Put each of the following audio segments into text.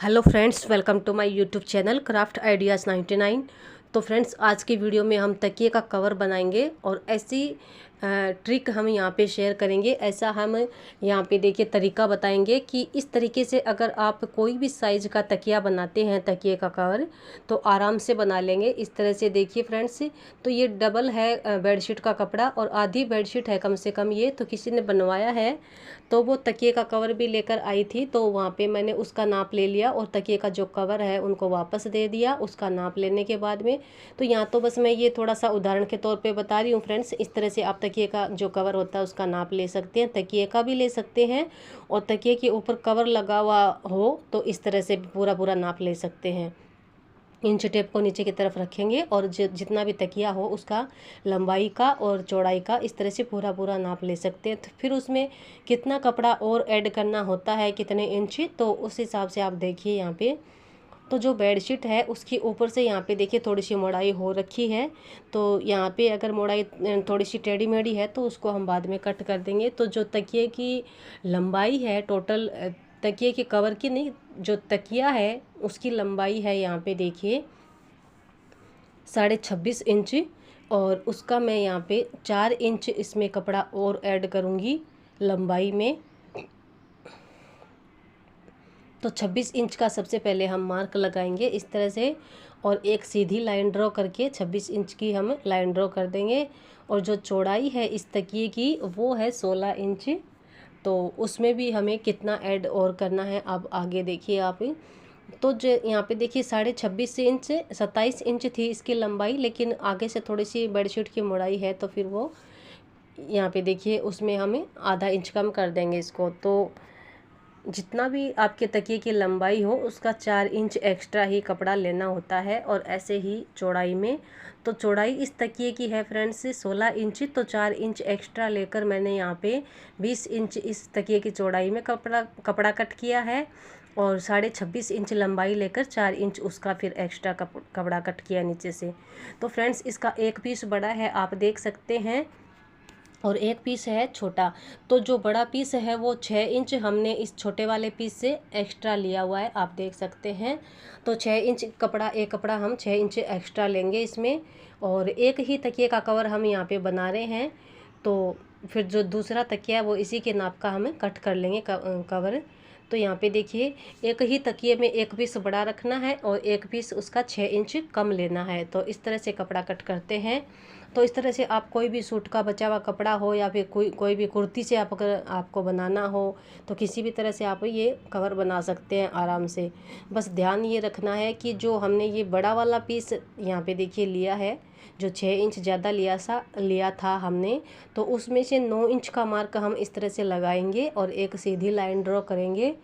Hello friends, welcome to my YouTube channel craft ideas 99। तो friends, आज की video में हम तकिए का कवर बनाएंगे और ऐसी ट्रिक हम यहाँ पे शेयर करेंगे। ऐसा हम यहाँ पे देखिए तरीका बताएंगे कि इस तरीके से अगर आप कोई भी साइज़ का तकिया बनाते हैं, तकिए का कवर, तो आराम से बना लेंगे। इस तरह से देखिए फ्रेंड्स, तो ये डबल है बेडशीट का कपड़ा और आधी बेडशीट है कम से कम। ये तो किसी ने बनवाया है, तो वो तकिए का कवर भी लेकर आई थी, तो वहाँ पे मैंने उसका नाप ले लिया और तकिए का जो कवर है उनको वापस दे दिया उसका नाप लेने के बाद में। तो यहाँ तो बस मैं ये थोड़ा सा उदाहरण के तौर पे बता रही हूँ फ्रेंड्स। इस तरह से आप तकिए का जो कवर होता है उसका नाप ले सकते हैं, तकिए का भी ले सकते हैं, और तकिए के ऊपर कवर लगा हुआ हो तो इस तरह से पूरा पूरा नाप ले सकते हैं। इंच टेप को नीचे की तरफ रखेंगे और जितना भी तकिया हो उसका लंबाई का और चौड़ाई का इस तरह से पूरा पूरा नाप ले सकते हैं। तो फिर उसमें कितना कपड़ा और ऐड करना होता है, कितने इंच, तो उस हिसाब से आप देखिए यहाँ पे। तो जो बेडशीट है उसकी ऊपर से यहाँ पे देखिए थोड़ी सी मोड़ाई हो रखी है, तो यहाँ पे अगर मोड़ाई थोड़ी सी टेढ़ी मेढ़ी है तो उसको हम बाद में कट कर देंगे। तो जो तकिए की लंबाई है टोटल, तकिए के कवर की नहीं, जो तकिया है उसकी लंबाई है यहाँ पे देखिए 26.5 इंच, और उसका मैं यहाँ पे 4 इंच इसमें कपड़ा और ऐड करूँगी लंबाई में। तो 26 इंच का सबसे पहले हम मार्क लगाएंगे इस तरह से, और एक सीधी लाइन ड्रॉ करके 26 इंच की हम लाइन ड्रॉ कर देंगे। और जो चौड़ाई है इस तकिए की वो है 16 इंच, तो उसमें भी हमें कितना ऐड और करना है अब आगे देखिए आप। तो जो यहाँ पे देखिए 26.5 इंच, 27 इंच थी इसकी लंबाई, लेकिन आगे से थोड़ी सी बेडशीट की मोड़ाई है तो फिर वो यहाँ पे देखिए उसमें हमें आधा इंच कम कर देंगे इसको। तो जितना भी आपके तकिए की लंबाई हो उसका 4 इंच एक्स्ट्रा ही कपड़ा लेना होता है, और ऐसे ही चौड़ाई में। तो चौड़ाई इस तकिए की है फ्रेंड्स 16 इंच, तो 4 इंच एक्स्ट्रा लेकर मैंने यहाँ पे 20 इंच इस तकिए की चौड़ाई में कपड़ा कट किया है, और 26.5 इंच लंबाई लेकर 4 इंच उसका फिर एक्स्ट्रा कपड़ा कट किया नीचे से। तो फ्रेंड्स, इसका एक पीस बड़ा है आप देख सकते हैं, और एक पीस है छोटा। तो जो बड़ा पीस है वो 6 इंच हमने इस छोटे वाले पीस से एक्स्ट्रा लिया हुआ है, आप देख सकते हैं। तो 6 इंच कपड़ा, एक कपड़ा हम 6 इंच एक्स्ट्रा लेंगे इसमें, और एक ही तकिए का कवर हम यहाँ पे बना रहे हैं। तो फिर जो दूसरा तकिया है वो इसी के नाप का हमें कट कर लेंगे कवर। तो यहाँ पे देखिए एक ही तकिए में एक पीस बड़ा रखना है और एक पीस उसका 6 इंच कम लेना है। तो इस तरह से कपड़ा कट करते हैं। तो इस तरह से आप कोई भी सूट का बचा हुआ कपड़ा हो या फिर कोई भी कुर्ती से आप अगर आपको बनाना हो तो किसी भी तरह से आप ये कवर बना सकते हैं आराम से। बस ध्यान ये रखना है कि जो हमने ये बड़ा वाला पीस यहाँ पे देखिए लिया है, जो 6 इंच ज़्यादा लिया था हमने, तो उसमें से 9 इंच का मार्क हम इस तरह से लगाएंगे और एक सीधी लाइन ड्रॉ करेंगे।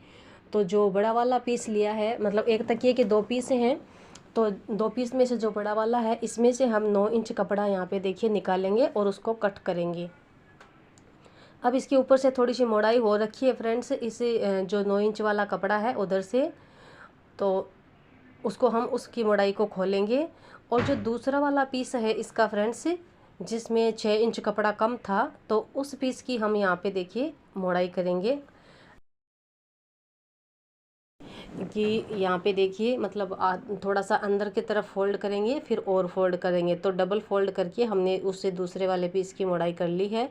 तो जो बड़ा वाला पीस लिया है, मतलब एक तकिए के 2 पीस हैं, तो 2 पीस में से जो बड़ा वाला है इसमें से हम 9 इंच कपड़ा यहाँ पे देखिए निकालेंगे और उसको कट करेंगे। अब इसके ऊपर से थोड़ी सी मोड़ाई हो रखी है फ्रेंड्स, इस जो 9 इंच वाला कपड़ा है उधर से, तो उसको हम उसकी मोड़ाई को खोलेंगे। और जो दूसरा वाला पीस है इसका फ्रेंड्स, जिसमें 6 इंच कपड़ा कम था, तो उस पीस की हम यहाँ पे देखिए मोड़ाई करेंगे कि यहाँ पे देखिए मतलब थोड़ा सा अंदर की तरफ फोल्ड करेंगे फिर और फोल्ड करेंगे, तो डबल फोल्ड करके हमने उससे दूसरे वाले पीस की मोड़ाई कर ली है।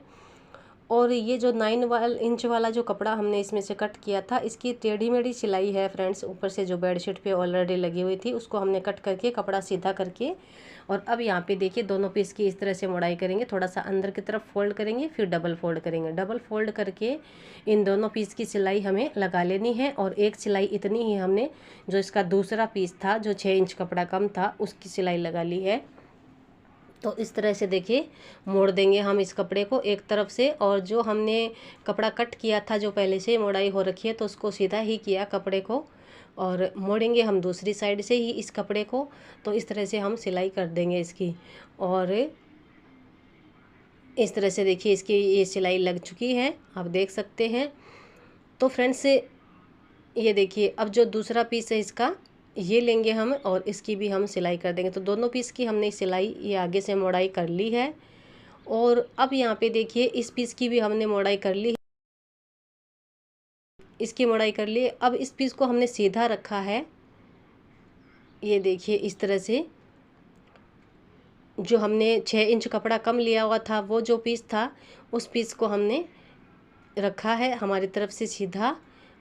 और ये जो 9 इंच वाला जो कपड़ा हमने इसमें से कट किया था, इसकी टेढ़ी मेढ़ी सिलाई है फ्रेंड्स, ऊपर से जो बेडशीट पे ऑलरेडी लगी हुई थी उसको हमने कट करके कपड़ा सीधा करके, और अब यहाँ पे देखिए दोनों पीस की इस तरह से मोड़ाई करेंगे, थोड़ा सा अंदर की तरफ फोल्ड करेंगे फिर डबल फोल्ड करेंगे। डबल फोल्ड करके इन दोनों पीस की सिलाई हमें लगा लेनी है, और एक सिलाई इतनी ही हमने जो इसका दूसरा पीस था जो 6 इंच कपड़ा कम था उसकी सिलाई लगा ली है। तो इस तरह से देखिए मोड़ देंगे हम इस कपड़े को एक तरफ से, और जो हमने कपड़ा कट किया था जो पहले से मोड़ाई हो रखी है तो उसको सीधा ही किया कपड़े को, और मोड़ेंगे हम दूसरी साइड से ही इस कपड़े को। तो इस तरह से हम सिलाई कर देंगे इसकी, और इस तरह से देखिए इसकी ये सिलाई लग चुकी है, आप देख सकते हैं। तो फ्रेंड्स, ये देखिए अब जो दूसरा पीस है इसका ये लेंगे हम और इसकी भी हम सिलाई कर देंगे। तो दोनों पीस की हमने सिलाई ये आगे से मोड़ाई कर ली है, और अब यहाँ पे देखिए इस पीस की भी हमने मोड़ाई कर ली है। इसकी मोड़ाई कर लिए। अब इस पीस को हमने सीधा रखा है, ये देखिए इस तरह से। जो हमने 6 इंच कपड़ा कम लिया हुआ था, वो जो पीस था उस पीस को हमने रखा है हमारी तरफ से सीधा,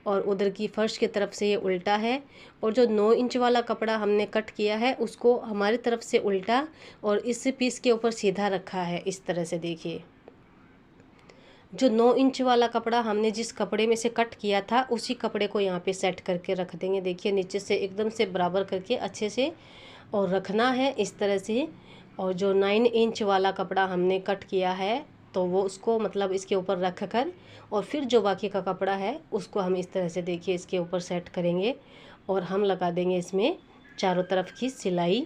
और उधर की फर्श की तरफ से ये उल्टा है। और जो 9 इंच वाला कपड़ा हमने कट किया है उसको हमारी तरफ से उल्टा और इस पीस के ऊपर सीधा रखा है इस तरह से। देखिए जो 9 इंच वाला कपड़ा हमने जिस कपड़े में से कट किया था उसी कपड़े को यहाँ पे सेट करके रख देंगे। देखिए नीचे से एकदम से बराबर करके अच्छे से और रखना है इस तरह से। और जो 9 इंच वाला कपड़ा हमने कट किया है तो वो उसको मतलब इसके ऊपर रख कर और फिर जो बाकी का कपड़ा है उसको हम इस तरह से देखिए इसके ऊपर सेट करेंगे और हम लगा देंगे इसमें चारों तरफ की सिलाई।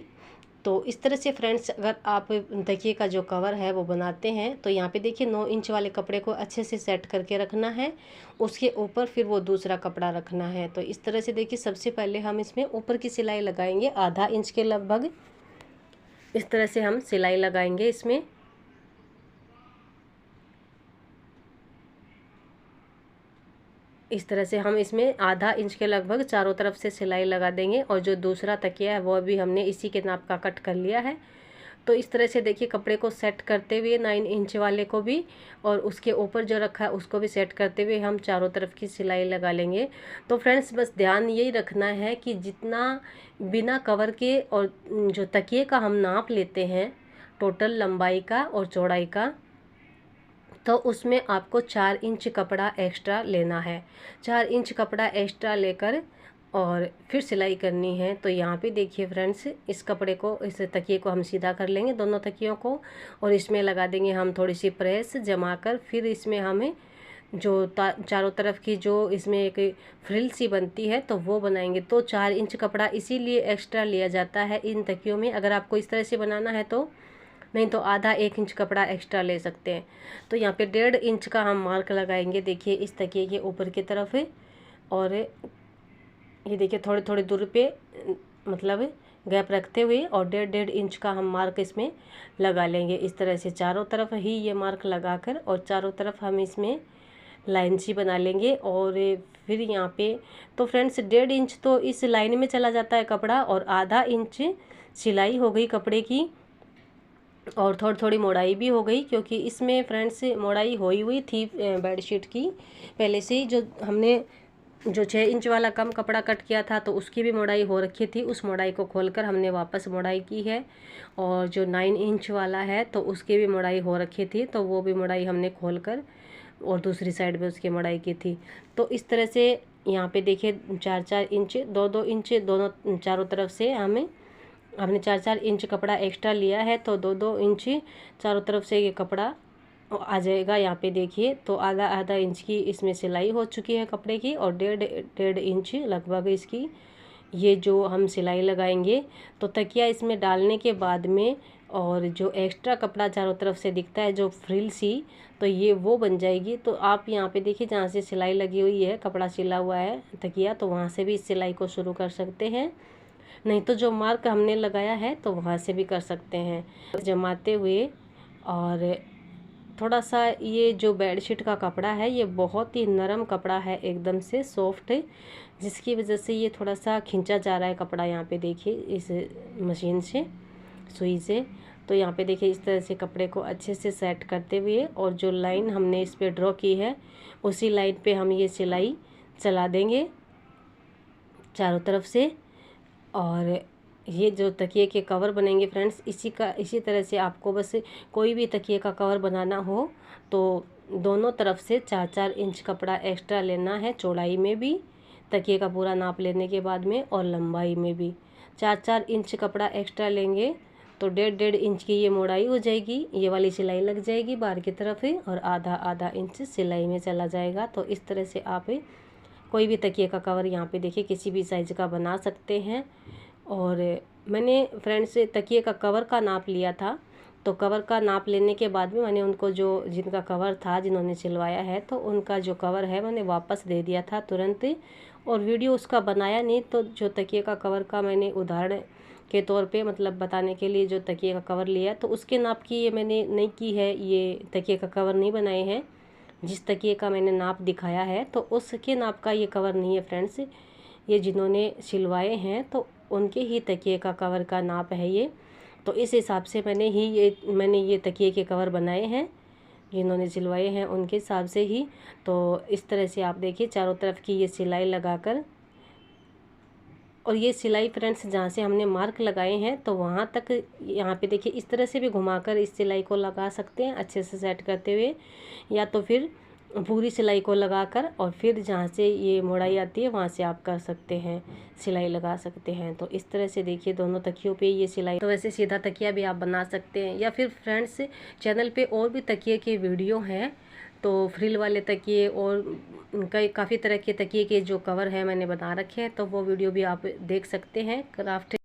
तो इस तरह से फ्रेंड्स अगर आप तकिए का जो कवर है वो बनाते हैं तो यहाँ पे देखिए 9 इंच वाले कपड़े को अच्छे से सेट करके रखना है, उसके ऊपर फिर वो दूसरा कपड़ा रखना है। तो इस तरह से देखिए सबसे पहले हम इसमें ऊपर की सिलाई लगाएंगे आधा इंच के लगभग। इस तरह से हम सिलाई लगाएंगे इसमें। इस तरह से हम इसमें आधा इंच के लगभग चारों तरफ से सिलाई लगा देंगे। और जो दूसरा तकिया है वो भी हमने इसी के नाप का कट कर लिया है। तो इस तरह से देखिए कपड़े को सेट करते हुए 9 इंच वाले को भी और उसके ऊपर जो रखा है उसको भी सेट करते हुए हम चारों तरफ की सिलाई लगा लेंगे। तो फ्रेंड्स बस ध्यान यही रखना है कि जितना बिना कवर के और जो तकिए का हम नाप लेते हैं टोटल लंबाई का और चौड़ाई का, तो उसमें आपको 4 इंच कपड़ा एक्स्ट्रा लेना है। 4 इंच कपड़ा एक्स्ट्रा लेकर और फिर सिलाई करनी है। तो यहाँ पे देखिए फ्रेंड्स इस कपड़े को, इस तकिए को हम सीधा कर लेंगे दोनों तकियों को और इसमें लगा देंगे हम थोड़ी सी प्रेस जमा कर। फिर इसमें हमें जो चारों तरफ की जो इसमें एक फ्रिल सी बनती है तो वो बनाएंगे। तो 4 इंच कपड़ा इसीलिए एक्स्ट्रा लिया जाता है इन तकियों में। अगर आपको इस तरह से बनाना है तो, नहीं तो आधा 1 इंच कपड़ा एक्स्ट्रा ले सकते हैं। तो यहाँ पे 1.5 इंच का हम मार्क लगाएंगे देखिए इस तकिए के ऊपर की तरफ है। और ये देखिए थोड़े थोड़े दूर पे मतलब गैप रखते हुए और 1.5 इंच का हम मार्क इसमें लगा लेंगे इस तरह से चारों तरफ ही ये मार्क लगाकर। और चारों तरफ हम इसमें लाइन सी बना लेंगे। और फिर यहाँ पे तो फ्रेंड्स 1.5 इंच तो इस लाइन में चला जाता है कपड़ा और आधा इंच सिलाई हो गई कपड़े की और थोड़ी थोड़ी मोड़ाई भी हो गई, क्योंकि इसमें फ्रेंड्स मोड़ाई हुई थी बेडशीट की पहले से ही। जो हमने जो 6 इंच वाला कम कपड़ा कट किया था तो उसकी भी मोड़ाई हो रखी थी, उस मोड़ाई को खोलकर हमने वापस मोड़ाई की है। और जो 9 इंच वाला है तो उसकी भी मोड़ाई हो रखी थी, तो वो भी मोड़ाई हमने खोलकर और दूसरी साइड में उसकी मोड़ाई की थी। तो इस तरह से यहाँ पे देखिए 4-4 इंच 2-2 इंच दोनों चारों तरफ से हमने 4-4 इंच कपड़ा एक्स्ट्रा लिया है। तो 2-2 इंच चारों तरफ से ये कपड़ा आ जाएगा। यहाँ पे देखिए तो आधा आधा इंच की इसमें सिलाई हो चुकी है कपड़े की और 1.5 इंच लगभग इसकी ये जो हम सिलाई लगाएंगे। तो तकिया इसमें डालने के बाद में और जो एक्स्ट्रा कपड़ा चारों तरफ से दिखता है जो फ्रिल सी, तो ये वो बन जाएगी। तो आप यहाँ पे देखिए जहाँ से सिलाई लगी हुई है कपड़ा सिला हुआ है तकिया, तो वहाँ से भी इस सिलाई को शुरू कर सकते हैं, नहीं तो जो मार्क हमने लगाया है तो वहाँ से भी कर सकते हैं जमाते हुए। और थोड़ा सा ये जो बेडशीट का कपड़ा है ये बहुत ही नरम कपड़ा है, एकदम से सॉफ्ट, जिसकी वजह से ये थोड़ा सा खींचा जा रहा है कपड़ा। यहाँ पे देखिए इस मशीन से सुई से। तो यहाँ पे देखिए इस तरह से कपड़े को अच्छे से सेट करते हुए और जो लाइन हमने इस पर ड्रॉ की है उसी लाइन पे हम ये सिलाई चला देंगे चारों तरफ से। और ये जो तकिए के कवर बनेंगे फ्रेंड्स इसी तरह से आपको बस कोई भी तकिए का कवर बनाना हो तो दोनों तरफ से 4-4 इंच कपड़ा एक्स्ट्रा लेना है, चौड़ाई में भी तकिए का पूरा नाप लेने के बाद में और लंबाई में भी 4-4 इंच कपड़ा एक्स्ट्रा लेंगे तो 1.5 इंच की ये मोड़ाई हो जाएगी, ये वाली सिलाई लग जाएगी बाहर की तरफ ही और आधा आधा इंच सिलाई में चला जाएगा। तो इस तरह से आप कोई भी तकिए का कवर यहाँ पे देखिए किसी भी साइज़ का बना सकते हैं। और मैंने फ्रेंड्स तकिए का कवर का नाप लिया था, तो कवर का नाप लेने के बाद में मैंने उनको जो जिनका कवर था जिन्होंने सिलवाया है तो उनका जो कवर है मैंने वापस दे दिया था तुरंत, और वीडियो उसका बनाया नहीं। तो जो तकिए का कवर का मैंने उदाहरण के तौर पे मतलब बताने के लिए जो तकिए का कवर लिया तो उसके नाप की ये मैंने नहीं की है, ये तकिए का कवर नहीं बनाए हैं, जिस तकिए का मैंने नाप दिखाया है तो उसके नाप का ये कवर नहीं है फ्रेंड्स। ये जिन्होंने सिलवाए हैं तो उनके ही तकिए का कवर का नाप है ये। तो इस हिसाब से मैंने ये तकिए के कवर बनाए हैं, जिन्होंने सिलवाए हैं उनके हिसाब से ही। तो इस तरह से आप देखिए चारों तरफ की ये सिलाई लगाकर, और ये सिलाई फ्रेंड्स जहाँ से हमने मार्क लगाए हैं तो वहाँ तक यहाँ पे देखिए इस तरह से भी घुमाकर इस सिलाई को लगा सकते हैं अच्छे से सेट करते हुए, या तो फिर पूरी सिलाई को लगाकर और फिर जहाँ से ये मोड़ाई आती है वहाँ से आप कर सकते हैं, सिलाई लगा सकते हैं। तो इस तरह से देखिए दोनों तकियों पे ये सिलाई। तो वैसे सीधा तकिया भी आप बना सकते हैं, या फिर फ्रेंड्स चैनल पे और भी तकिए के वीडियो हैं, तो फ्रिल वाले तकिए और कई काफ़ी तरह के तकिए के जो कवर है मैंने बना रखे हैं, तो वो वीडियो भी आप देख सकते हैं। क्राफ्ट